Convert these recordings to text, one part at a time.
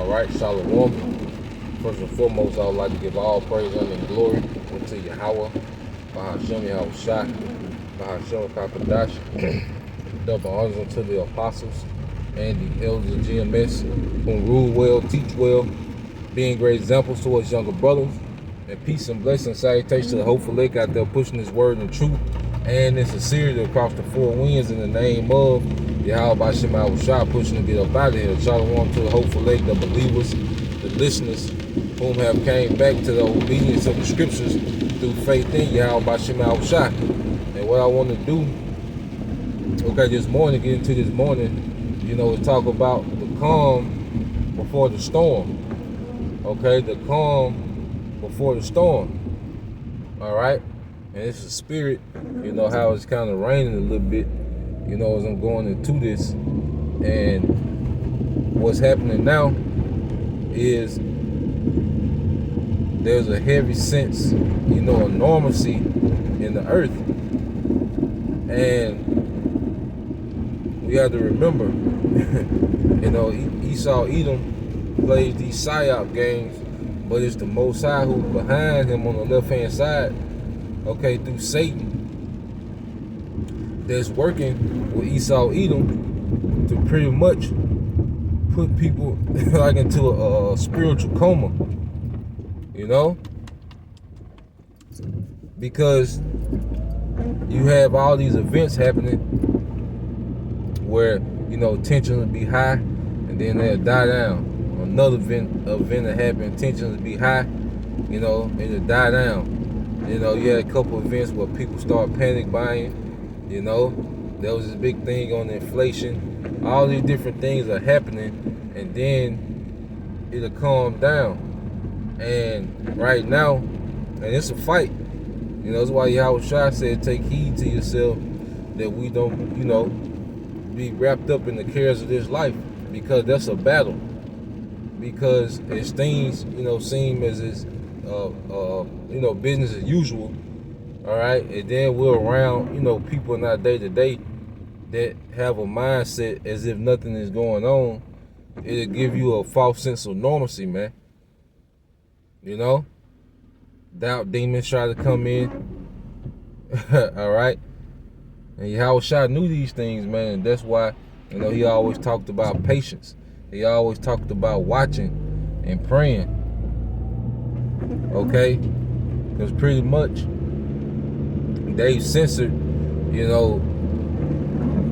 right, Shalom. First and foremost, I would like to give all praise, honor, and glory unto Yahweh, Bahashem Yahweh Shai, Bahashem Kakadash. Double honors unto the apostles and the elders of GMS, whom rule well, teach well, being great examples towards younger brothers. And peace and blessings, salutations to the hopeful lake out there pushing this word and truth and in sincerity across the four winds in the name of Yahweh Bashem Shah, pushing to get up out of here. Shalom to the hopeful lake, the believers, the listeners, whom have came back to the obedience of the scriptures through faith in Yahweh Bashem Shah. And what I want to do, okay, this morning, get into this morning, we talk about the calm before the storm. Okay, the calm before the storm. All right, and it's a spirit, how it's kind of raining a little bit, as I'm going into this. And what's happening now is there's a heavy sense, of normalcy in the earth. And we have to remember, Esau Edom plays these psyop games, but it's the Most High who's behind him on the left-hand side, okay, through Satan, that's working with Esau Edom to pretty much put people like into a spiritual coma, because you have all these events happening where, tensions will be high and then they'll die down. Another event that happened, tensions will be high, and it'll die down. You had a couple events where people start panic buying, there was this big thing on inflation. All these different things are happening, and then it'll calm down. And right now, and it's a fight. That's why Yahweh Shai said, take heed to yourself that we don't, be wrapped up in the cares of this life, because that's a battle. Because as things, seem as it's, business as usual, all right, and then we're around, people in our day-to-day that have a mindset as if nothing is going on, it'll give you a false sense of normalcy, man. Doubt demons try to come in, all right, and Yahweh Shai knew these things, man, and that's why, he always talked about patience. He always talked about watching and praying, okay? Because pretty much they've censored,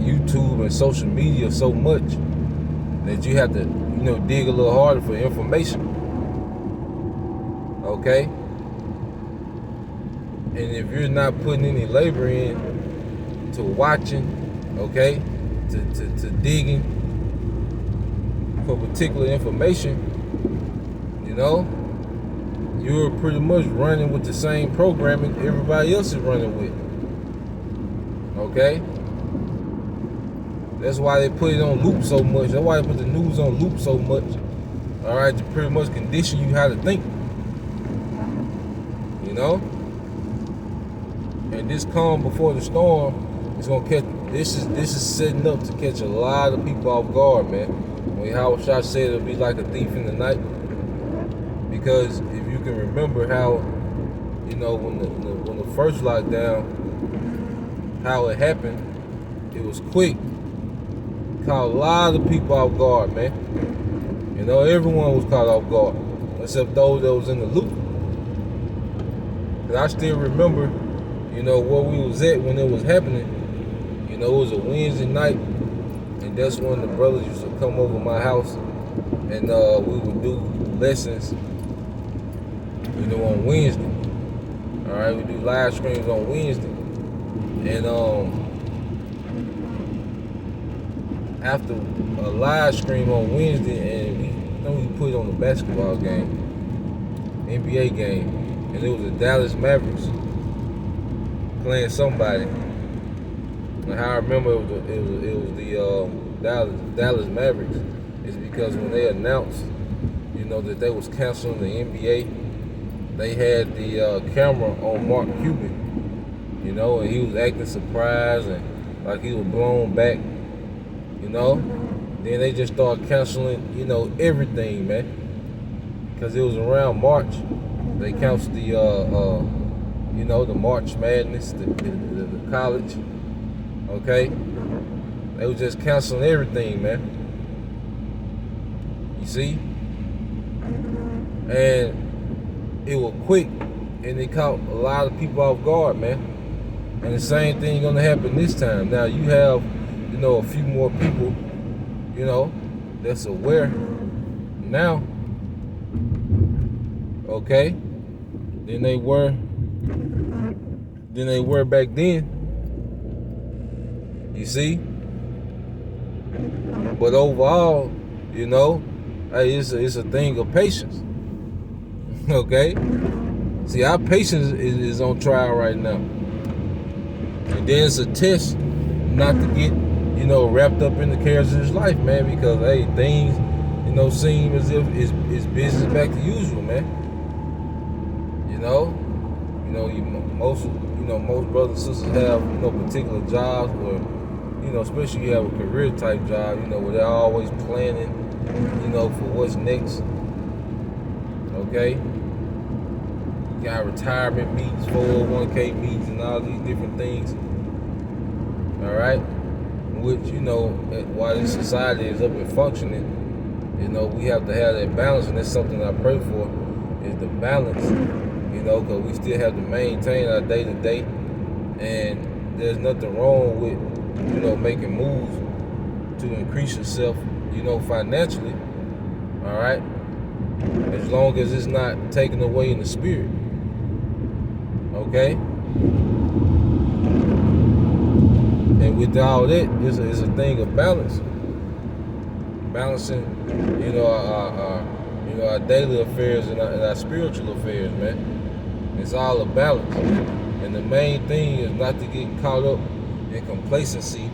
YouTube and social media so much that you have to, dig a little harder for information, okay? And if you're not putting any labor in to watching, okay, to digging for particular information, you're pretty much running with the same programming everybody else is running with. Okay? That's why they put it on loop so much. That's why they put the news on loop so much. All right, to pretty much condition you how to think. And this calm before the storm is gonna catch. This is setting up to catch a lot of people off guard, man. When Yahweh Shai said it'll be like a thief in the night, because if you can remember how, when the first lockdown, how it happened, it was quick. Caught a lot of people off guard, man. Everyone was caught off guard, except those that was in the loop. And I still remember, where we was at when it was happening. It was a Wednesday night, and that's when the brothers used to come over my house, and we would do lessons, on Wednesday. All right, we do live streams on Wednesday, and after a live stream on Wednesday, and we put it on the basketball game, NBA game, and it was the Dallas Mavericks playing somebody. And how I remember it was the Dallas Mavericks is because when they announced, that they was canceling the NBA, they had the camera on Mark Cuban, and he was acting surprised and like he was blown back, Then they just started canceling, you know, everything, man. Because it was around March. They canceled the, you know, the March Madness, the college. Okay? They was just canceling everything, man. You see? And it was quick, and it caught a lot of people off guard, man. And the same thing gonna happen this time. Now you have, you know, a few more people, you know, that's aware now, okay, than they were back then. You see? But overall, you know, hey, it's a thing of patience. Okay? See, our patience is on trial right now. And then it's a test not to get, you know, wrapped up in the cares of this life, man, because, hey, things, you know, seem as if it's business back to usual, man. You know, most brothers and sisters have, you know, particular jobs where, you know, especially if you have a career type job, you know, where they're always planning, you know, for what's next. Okay? You got retirement meetings, 401k meetings, and all these different things. Alright? Which, you know, while this society is up and functioning, you know, we have to have that balance, and that's something I pray for, is the balance, you know, because we still have to maintain our day-to-day, and there's nothing wrong with, you know, making moves to increase yourself, you know, financially, all right? As long as it's not taken away in the spirit, okay? And with all that, it's a thing of balance. Balancing, you know, our daily affairs and our spiritual affairs, man. It's all a balance. And the main thing is not to get caught up in complacency,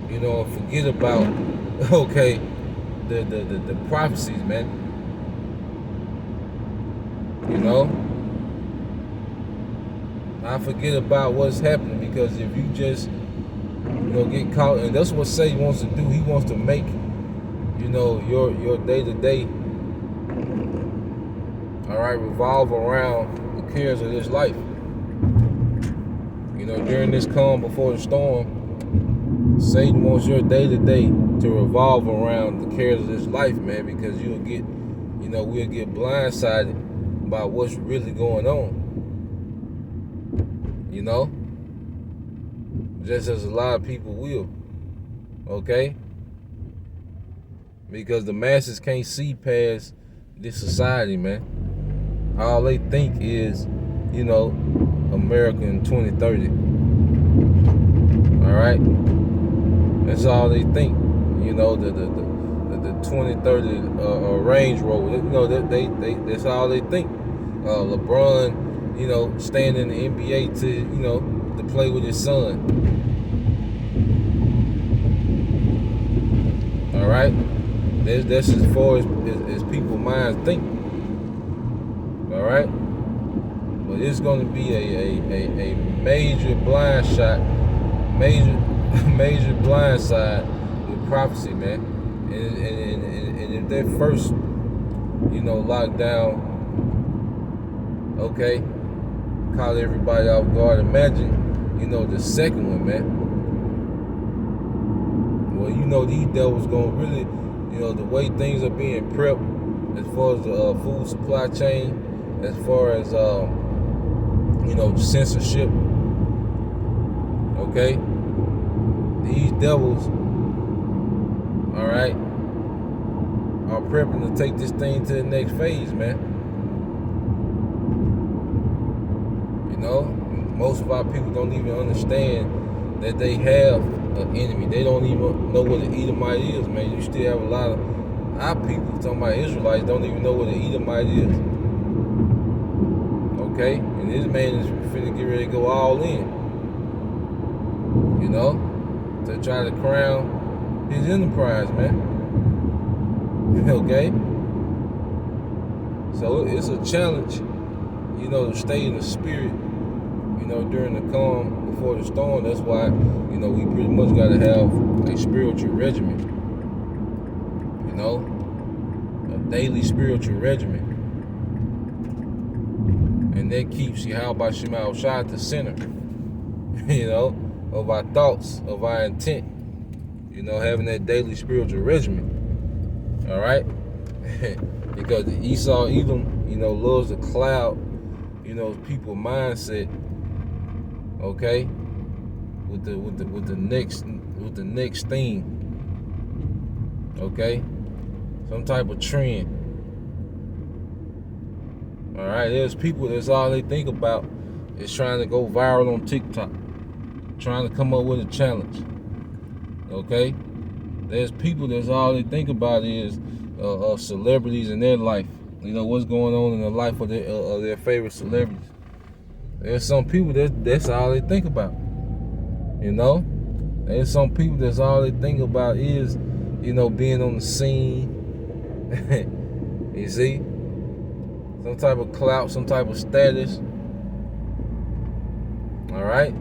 you know, and forget about, okay, the prophecies, man. You know? I forget about what's happening, because if you just, you know, get caught, and that's what Satan wants to do. He wants to make, you know, your day-to-day, all right, revolve around the cares of this life. You know, during this calm before the storm, Satan wants your day-to-day to revolve around the cares of this life, man, because we'll get blindsided by what's really going on. You know? Just as a lot of people will. Okay? Because the masses can't see past this society, man. All they think is, you know, America in 2030. All right? That's all they think. You know, the 2030 Range Rover. You know, they that's all they think. LeBron, you know, staying in the NBA to, you know, to play with his son. All right? That's as far as people's minds think. All right? But it's going to be a major blind shot, major blind side with prophecy, man. And if that first, you know, lockdown, okay, caught everybody off guard, imagine, you know, the second one, man. Well, you know, these devils gonna really, you know, the way things are being prepped as far as the food supply chain, as far as, you know, censorship, okay? These devils, all right, are prepping to take this thing to the next phase, man. You know, most of our people don't even understand that they have an enemy. They don't even know what an Edomite is, man. You still have a lot of our people, talking about Israelites, don't even know what an Edomite is. Okay? And this man is finna get ready to go all in. You know? To try to crown his enterprise, man. Okay? So it's a challenge, you know, to stay in the spirit, you know, during the calm before the storm. That's why, you know, we pretty much got to have a spiritual regimen. You know, a daily spiritual regimen. And that keeps Yahweh Shema Shai at the center, you know, of our thoughts, of our intent. You know, having that daily spiritual regimen. All right? Because Esau, Edom, you know, loves to cloud, you know, people's mindset, okay, with the next thing, okay, some type of trend. All right, there's people that's all they think about is trying to go viral on TikTok, trying to come up with a challenge. Okay, there's people that's all they think about is celebrities in their life. You know what's going on in the life of their favorite celebrities. There's some people that's all they think about. You know, there's some people that's all they think about is, you know, being on the scene. You see, some type of clout, some type of status. All right.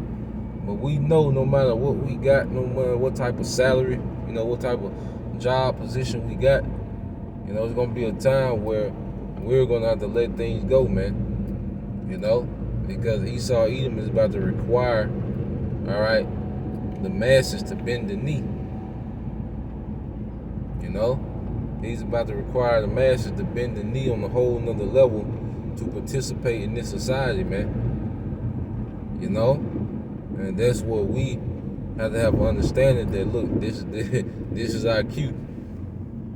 But we know no matter what we got, no matter what type of salary, you know, what type of job position we got, you know, it's going to be a time where we're going to have to let things go, man. You know, because Esau Edom is about to require, all right, the masses to bend the knee. You know, he's about to require the masses to bend the knee on a whole nother level to participate in this society, man. You know? And that's what we have to have an understanding that, look, this is our cue.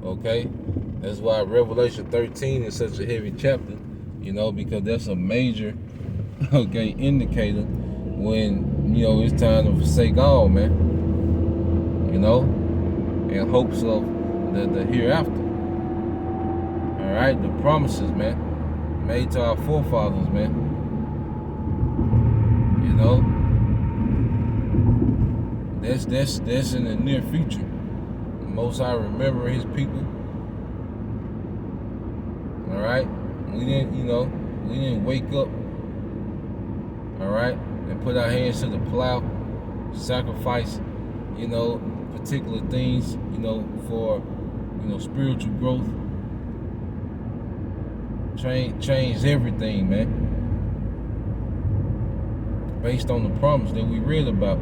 Okay? That's why Revelation 13 is such a heavy chapter, you know, because that's a major, okay, indicator when, you know, it's time to forsake all, man. You know? In hopes of the hereafter. Alright? The promises, man, made to our forefathers, man. You know? That's in the near future. The Most High remember his people. All right, we didn't wake up. All right, and put our hands to the plow, sacrifice, you know, particular things, you know, for, you know, spiritual growth. Change everything, man, based on the promise that we read about.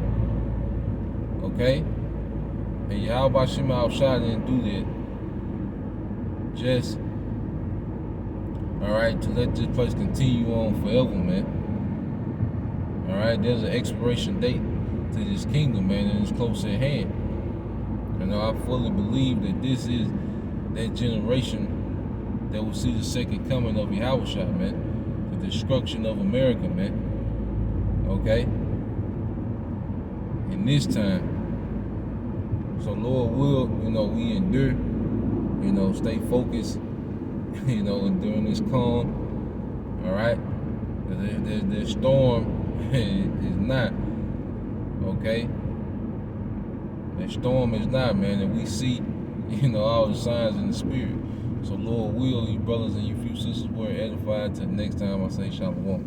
Okay? And Yahweh Shema Shai didn't do that just, alright, to let this place continue on forever, man. Alright, there's an expiration date to this kingdom, man, and it's close at hand. You know, I fully believe that this is that generation that will see the second coming of Yahweh Shai, man. The destruction of America, man. Okay? In this time. So Lord will, you know, we endure, you know, stay focused, you know, and during this calm, all right? The storm is not, okay? The storm is not, man, and we see, you know, all the signs in the spirit. So Lord will, you brothers and you few sisters were edified. Till next time I say shalom.